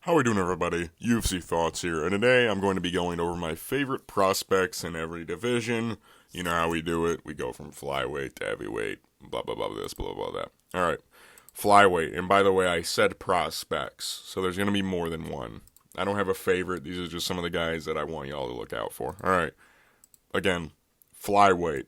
How we doing, everybody? UFC Thoughts here, and today I'm going to be going over my favorite prospects in every division. You know how we do it. We go from flyweight to heavyweight, blah, blah, blah, this, blah, blah, that. Alright, flyweight, and by the way, I said prospects, so there's going to be more than one. I don't have a favorite. These are just some of the guys that I want y'all to look out for. Alright, again, flyweight.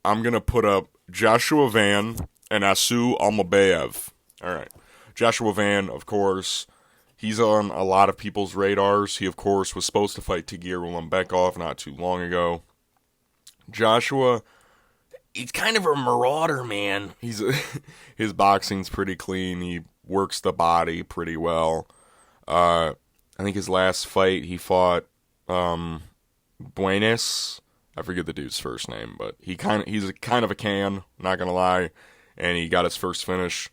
I'm going to put up Joshua Van and Asu Almabayev. Alright, Joshua Van, of course. He's on a lot of people's radars. He, of course, was supposed to fight Tagir Ulanbekov not too long ago. Joshua, he's kind of a marauder, man. His boxing's pretty clean. He works the body pretty well. I think his last fight, he fought Buenos. I forget the dude's first name, but he's kind of a can, not going to lie, and he got his first finish.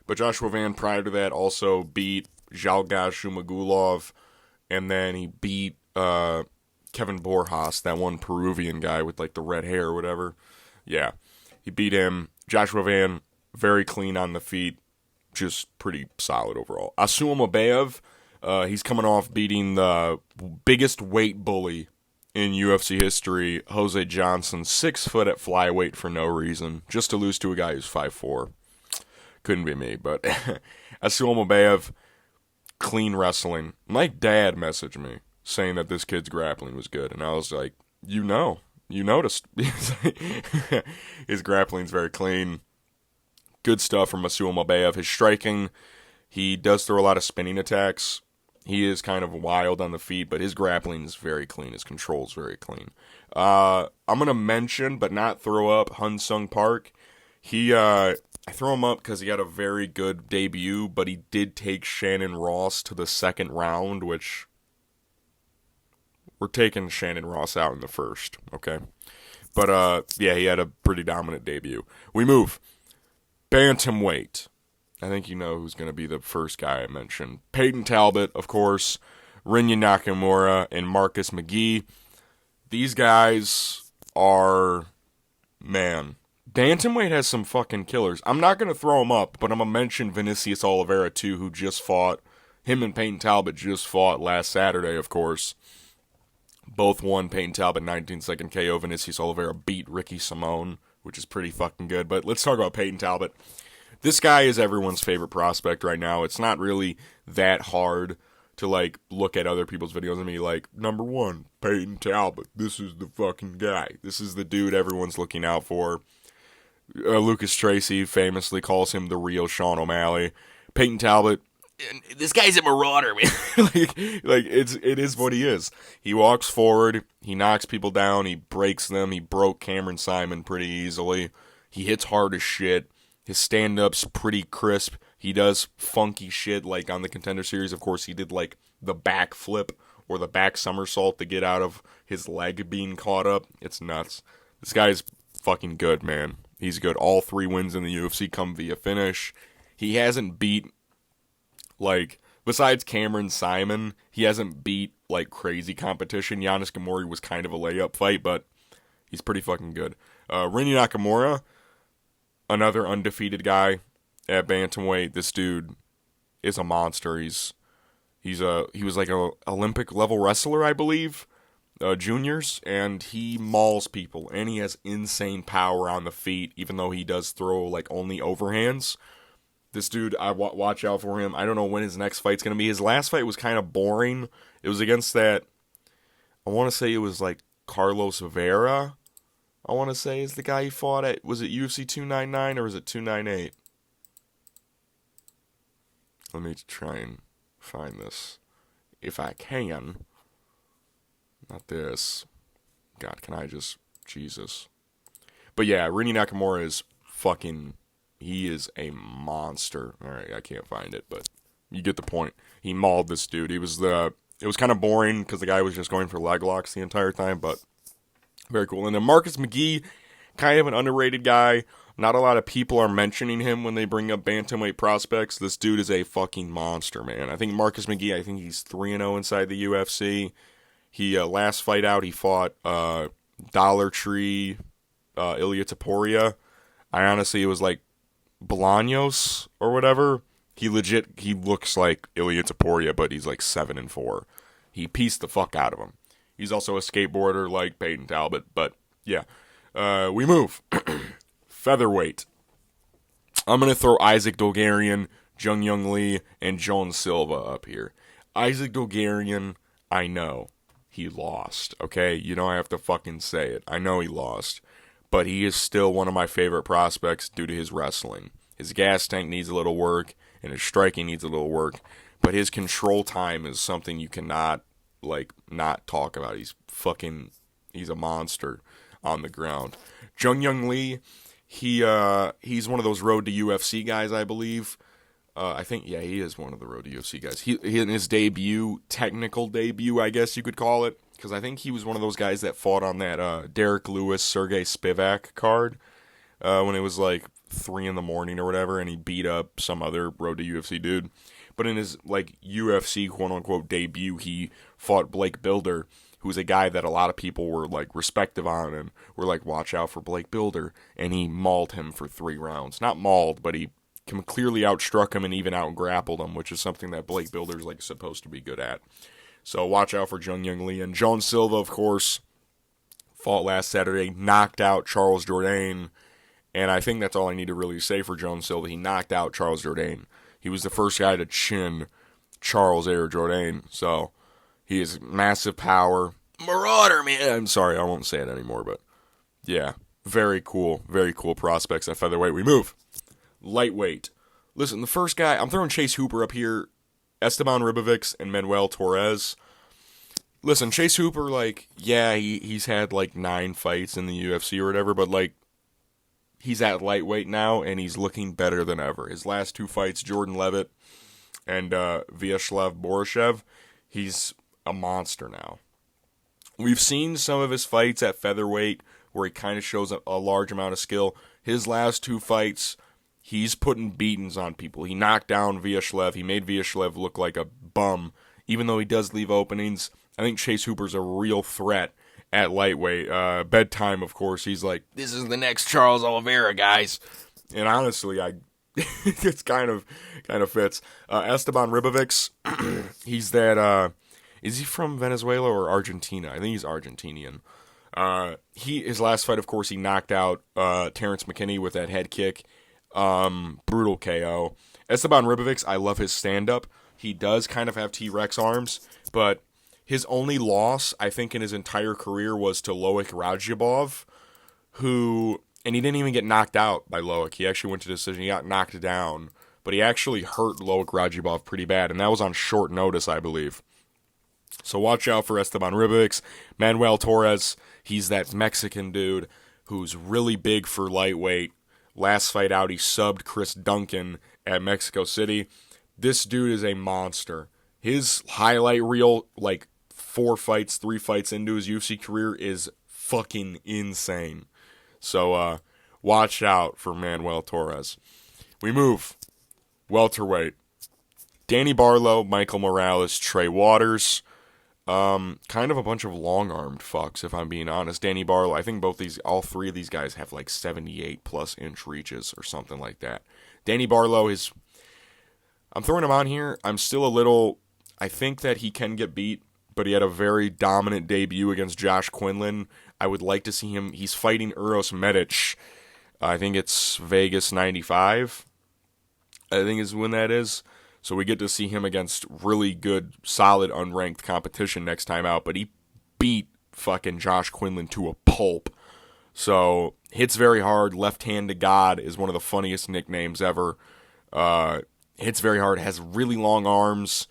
But Joshua Van, prior to that, also beat Zhalgas Shumagulov, and then he beat Kevin Borjas, that one Peruvian guy with like the red hair or whatever. Yeah, he beat him. Joshua Van, very clean on the feet, just pretty solid overall. Asu Almabayev, he's coming off beating the biggest weight bully in UFC history, Jose Johnson, 6 foot at flyweight for no reason, just to lose to a guy who's 5'4". Couldn't be me, but Asu Almabayev, clean wrestling. My dad messaged me saying that this kid's grappling was good, and I was like, you noticed. His grappling's very clean. Good stuff from Asu Almabayev. His striking, he does throw a lot of spinning attacks. He is kind of wild on the feet, but his grappling is very clean. His control's very clean. I'm going to mention, but not throw up, Hun Sung Park. I throw him up because he had a very good debut, but he did take Shannon Ross to the second round, which we're taking Shannon Ross out in the first, okay? But, yeah, he had a pretty dominant debut. We move. Bantamweight. I think you know who's going to be the first guy I mentioned. Peyton Talbot, of course, Rinya Nakamura, and Marcus McGee. These guys are, man, Bantamweight has some fucking killers. I'm not going to throw him up, but I'm going to mention Vinicius Oliveira, too, who just fought. Him and Peyton Talbot just fought last Saturday, of course. Both won. Peyton Talbot, 19-second KO. Vinicius Oliveira beat Ricky Simone, which is pretty fucking good. But let's talk about Peyton Talbot. This guy is everyone's favorite prospect right now. It's not really that hard to, like, look at other people's videos and be like, number one, Peyton Talbot. This is the fucking guy. This is the dude everyone's looking out for. Lucas Tracy famously calls him the real Sean O'Malley. Peyton Talbot, this guy's a marauder, man. It is what he is. He walks forward, he knocks people down, he breaks them. He broke Cameron Simon pretty easily. He hits hard as shit. His stand-up's pretty crisp. He does funky shit, like on the Contender Series. Of course, he did like the back flip or the back somersault to get out of his leg being caught up. It's nuts. This guy's fucking good, man. He's good. All 3 wins in the UFC come via finish. He hasn't beat, like, besides Cameron Simon, he hasn't beat, like, crazy competition. Giannis Gamori was kind of a layup fight, but he's pretty fucking good. Rinya Nakamura, another undefeated guy at bantamweight. This dude is a monster. He was like a Olympic level wrestler, I believe. Juniors, and he mauls people, and he has insane power on the feet, even though he does throw, like, only overhands. This dude, I watch out for him. I don't know when his next fight's going to be. His last fight was kind of boring. It was against that, I want to say it was, like, Carlos Vera, I want to say is the guy he fought at, was it UFC 299, or was it 298? Let me try and find this, if I can. Not this. God, can I just... Jesus. But yeah, Rinya Nakamura is fucking... He is a monster. Alright, I can't find it, but you get the point. He mauled this dude. It was kind of boring because the guy was just going for leg locks the entire time, but very cool. And then Marcus McGee, kind of an underrated guy. Not a lot of people are mentioning him when they bring up bantamweight prospects. This dude is a fucking monster, man. I think Marcus McGee, I think he's 3-0 inside the UFC. He, last fight out, he fought Dollar Tree Ilya Taporia. I honestly, it was like Bolaños or whatever. He looks like Ilya Taporia, but he's like 7-4. He pieced the fuck out of him. He's also a skateboarder like Peyton Talbot, but yeah. We move. Featherweight. I'm going to throw Isaac Dolgarian, Jung Young Lee, and Joan Silva up here. Isaac Dolgarian, I know he lost, okay? You don't have to fucking say it. I know he lost. But he is still one of my favorite prospects due to his wrestling. His gas tank needs a little work, and his striking needs a little work. But his control time is something you cannot, not talk about. He's a monster on the ground. Jung Young Lee, he's one of those road to UFC guys, I believe. I think, yeah, he is one of the road to UFC guys. He in his technical debut, I guess you could call it, because I think he was one of those guys that fought on that Derek Lewis, Sergey Spivak card when it was 3 a.m. or whatever, and he beat up some other road to UFC dude. But in his UFC quote unquote debut, he fought Blake Bilder, who's a guy that a lot of people were respective on and were watch out for Blake Bilder, and he mauled him for 3 rounds. Not mauled, but he clearly outstruck him and even out-grappled him, which is something that Blake Bilder's supposed to be good at. So watch out for Jung Young Lee. And Joan Silva, of course, fought last Saturday, knocked out Charles Jourdain, and I think that's all I need to really say for Joan Silva. He knocked out Charles Jourdain. He was the first guy to chin Charles Jourdain, so he has massive power. Marauder, man! I'm sorry, I won't say it anymore, but yeah, very cool prospects at featherweight. We move. Lightweight. Listen, the first guy, I'm throwing Chase Hooper up here, Esteban Ribovics, and Manuel Torres. Listen, Chase Hooper, he's had 9 fights in the UFC or whatever, but he's at lightweight now, and he's looking better than ever. His last 2 fights, Jordan Levitt and Vyacheslav Borishev, he's a monster now. We've seen some of his fights at featherweight where he kind of shows a large amount of skill. His last 2 fights, he's putting beatings on people. He knocked down Vyacheslav. He made Vyacheslav look like a bum, even though he does leave openings. I think Chase Hooper's a real threat at lightweight. Bedtime, of course, he's this is the next Charles Oliveira, guys. And honestly, it's kind of fits. Esteban Ribovics, he's that, is he from Venezuela or Argentina? I think he's Argentinian. His last fight, of course, he knocked out Terrence McKinney with that head kick. Brutal KO. Esteban Ribovics, I love his stand-up. He does kind of have T-Rex arms, but his only loss, I think, in his entire career was to Loic Radzhabov, and he didn't even get knocked out by Loic. He actually went to decision. He got knocked down, but he actually hurt Loic Radzhabov pretty bad, and that was on short notice, I believe. So watch out for Esteban Ribovics. Manuel Torres, he's that Mexican dude who's really big for lightweight. Last fight out, he subbed Chris Duncan at Mexico City. This dude is a monster. His highlight reel, 3 fights into his UFC career, is fucking insane. So, watch out for Manuel Torres. We move. Welterweight. Danny Barlow, Michael Morales, Trey Waters. Kind of a bunch of long-armed fucks, if I'm being honest. Danny Barlow, I think all 3 of these guys have 78+ inch reaches or something like that. Danny Barlow I'm throwing him on here. I'm still a little, I think that he can get beat, but he had a very dominant debut against Josh Quinlan. I would like to see him, he's fighting Uros Medic. I think it's Vegas 95, I think is when that is. So we get to see him against really good, solid, unranked competition next time out. But he beat fucking Josh Quinlan to a pulp. So hits very hard. Left hand to God is one of the funniest nicknames ever. Hits very hard. Has really long arms.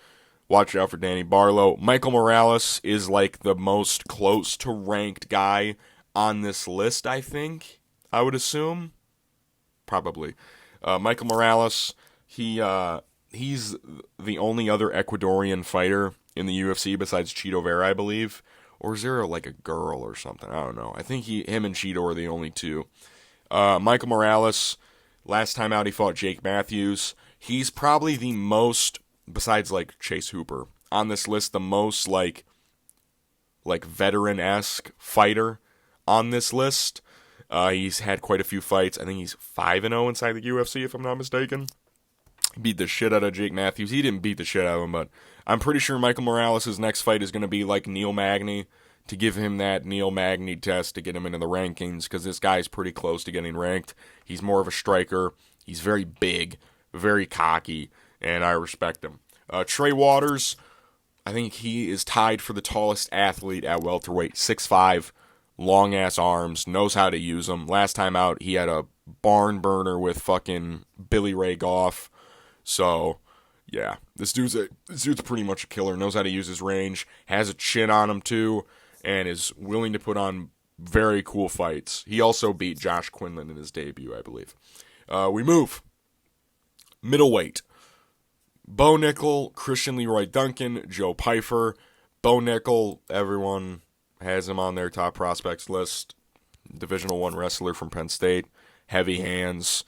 Watch out for Danny Barlow. Michael Morales is the most close to ranked guy on this list, I think. I would assume. Probably. Michael Morales, he's the only other Ecuadorian fighter in the UFC besides Chito Vera, I believe. Or is there a girl or something? I don't know. I think him and Chito are the only 2. Michael Morales, last time out he fought Jake Matthews. He's probably the most, besides Chase Hooper, on this list, the most veteran-esque fighter on this list. He's had quite a few fights. I think he's 5-0 inside the UFC, if I'm not mistaken. beat the shit out of Jake Matthews. He didn't beat the shit out of him, but I'm pretty sure Michael Morales' next fight is going to be like Neil Magny, to give him that Neil Magny test to get him into the rankings, because this guy's pretty close to getting ranked. He's more of a striker. He's very big, very cocky, and I respect him. Trey Waters, I think he is tied for the tallest athlete at welterweight. 6'5", long-ass arms, knows how to use them. Last time out, he had a barn burner with fucking Billy Ray Goff. So, yeah, this dude's pretty much a killer. Knows how to use his range, has a chin on him too, and is willing to put on very cool fights. He also beat Josh Quinlan in his debut, I believe. We move. Middleweight. Bo Nickel, Christian Leroy Duncan, Joe Pyfer. Bo Nickel, everyone has him on their top prospects list. Divisional I wrestler from Penn State. Heavy hands.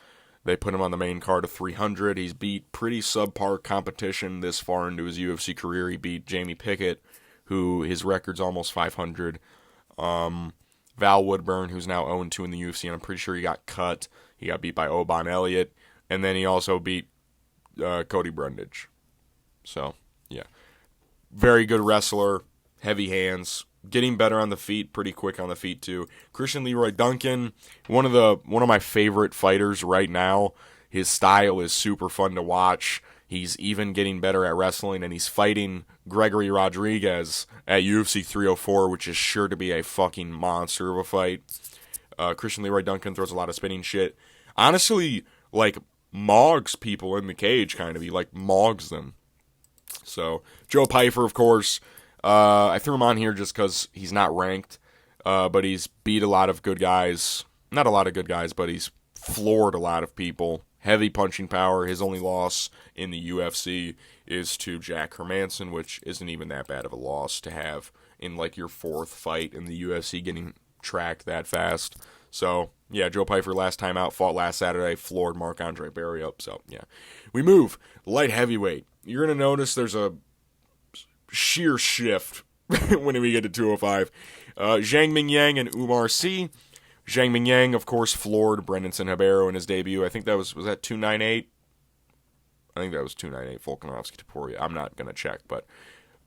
They put him on the main card of 300. He's beat pretty subpar competition this far into his UFC career. He beat Jamie Pickett, who his record's almost 500. Val Woodburn, who's now 0-2 in the UFC, and I'm pretty sure he got cut. He got beat by Obon Elliott. And then he also beat Cody Brundage. So, yeah. Very good wrestler. Heavy hands. Getting better on the feet, pretty quick on the feet too. Christian Leroy Duncan, one of my favorite fighters right now. His style is super fun to watch. He's even getting better at wrestling, and he's fighting Gregory Rodriguez at UFC 304, which is sure to be a fucking monster of a fight. Christian Leroy Duncan throws a lot of spinning shit. Honestly, like, mogs people in the cage, kind of. He, like, mogs them. So, Joe Pyfer, of course. I threw him on here just because he's not ranked, but he's beat a lot of good guys. Not a lot of good guys, but he's floored a lot of people. Heavy punching power. His only loss in the UFC is to Jack Hermanson, which isn't even that bad of a loss to have in like your fourth fight in the UFC, getting tracked that fast. So, yeah, Joe Pyfer last time out, fought last Saturday, floored Marc-Andre Barry up. So, yeah. We move. Light heavyweight. You're going to notice there's a sheer shift when we get to 205. Zhang Mingyang and Umar Sy. Zhang Mingyang, of course, floored Brendan Sinhabero in his debut. I think that was that 298? I think that was 298, Volkanovski Topuria. I'm not going to check, but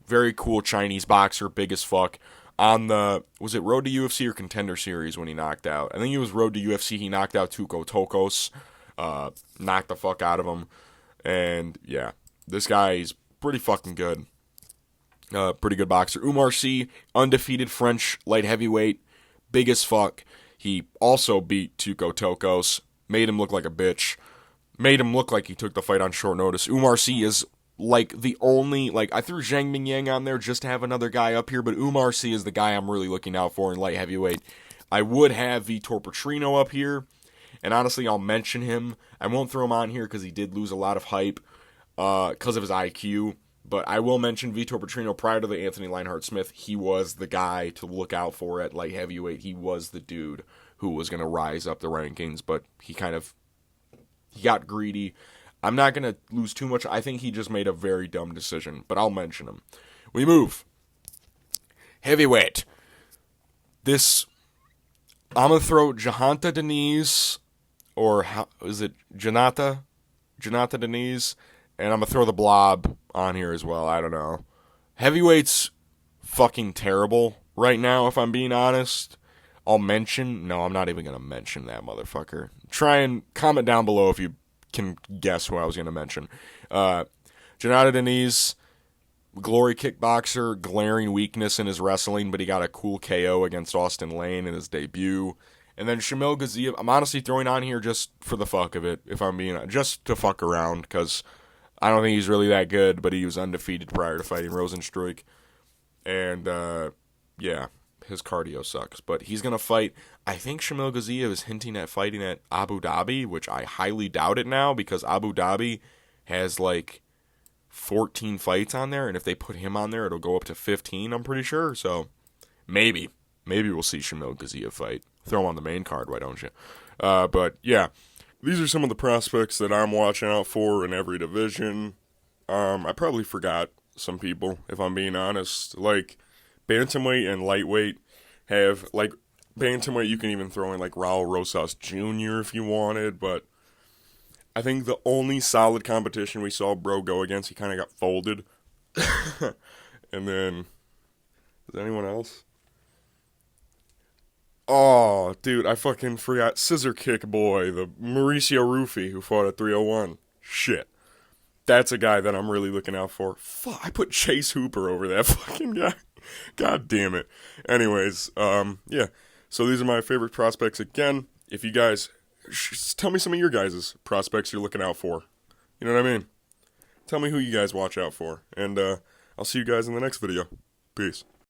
very cool Chinese boxer, big as fuck. On the, was it Road to UFC or Contender Series when he knocked out? I think it was Road to UFC. He knocked out Tuco Tokos, knocked the fuck out of him. And, yeah, this guy is pretty fucking good. Pretty good boxer. Umar Sy, undefeated French light heavyweight, big as fuck. He also beat Tuco Tokos, made him look like a bitch, made him look like he took the fight on short notice. Umar Sy is like the only, like, I threw Zhang Mingyang on there just to have another guy up here, but Umar Sy is the guy I'm really looking out for in light heavyweight. I would have Vitor Petrino up here, and honestly, I'll mention him. I won't throw him on here because he did lose a lot of hype because of his IQ. But I will mention Vitor Petrino prior to the Anthony Lionheart-Smith. He was the guy to look out for at light heavyweight. He was the dude who was going to rise up the rankings, but he got greedy. I'm not going to lose too much. I think he just made a very dumb decision, but I'll mention him. We move. Heavyweight. I'm going to throw Jahanta Deniz, or how is it Janata Deniz, and I'm going to throw the Blob on here as well. I don't know. Heavyweight's fucking terrible right now, if I'm being honest. I'm not even going to mention that motherfucker. Try and comment down below if you can guess who I was going to mention. Janata Deniz, glory kickboxer, glaring weakness in his wrestling, but he got a cool KO against Austin Lane in his debut. And then Shamil Gaziev, I'm honestly throwing on here just for the fuck of it, if I'm being, just to fuck around, because I don't think he's really that good, but he was undefeated prior to fighting Rosenstruik. And, yeah, his cardio sucks. But he's going to fight, I think Shamil Gaziev is hinting at fighting at Abu Dhabi, which I highly doubt it now, because Abu Dhabi has, 14 fights on there, and if they put him on there, it'll go up to 15, I'm pretty sure. So, maybe we'll see Shamil Gaziev fight. Throw him on the main card, why don't you? But, yeah. These are some of the prospects that I'm watching out for in every division. I probably forgot some people, if I'm being honest. Bantamweight and lightweight have, bantamweight you can even throw in, Raul Rosas Jr. if you wanted, but I think the only solid competition we saw Bro go against, he kind of got folded. And then, is there anyone else? Oh, dude, I fucking forgot. Scissor Kick Boy, the Mauricio Rufy, who fought at 301. Shit. That's a guy that I'm really looking out for. Fuck, I put Chase Hooper over that fucking guy. God damn it. Anyways, yeah. So these are my favorite prospects. Again, if you guys, tell me some of your guys' prospects you're looking out for. You know what I mean? Tell me who you guys watch out for. And I'll see you guys in the next video. Peace.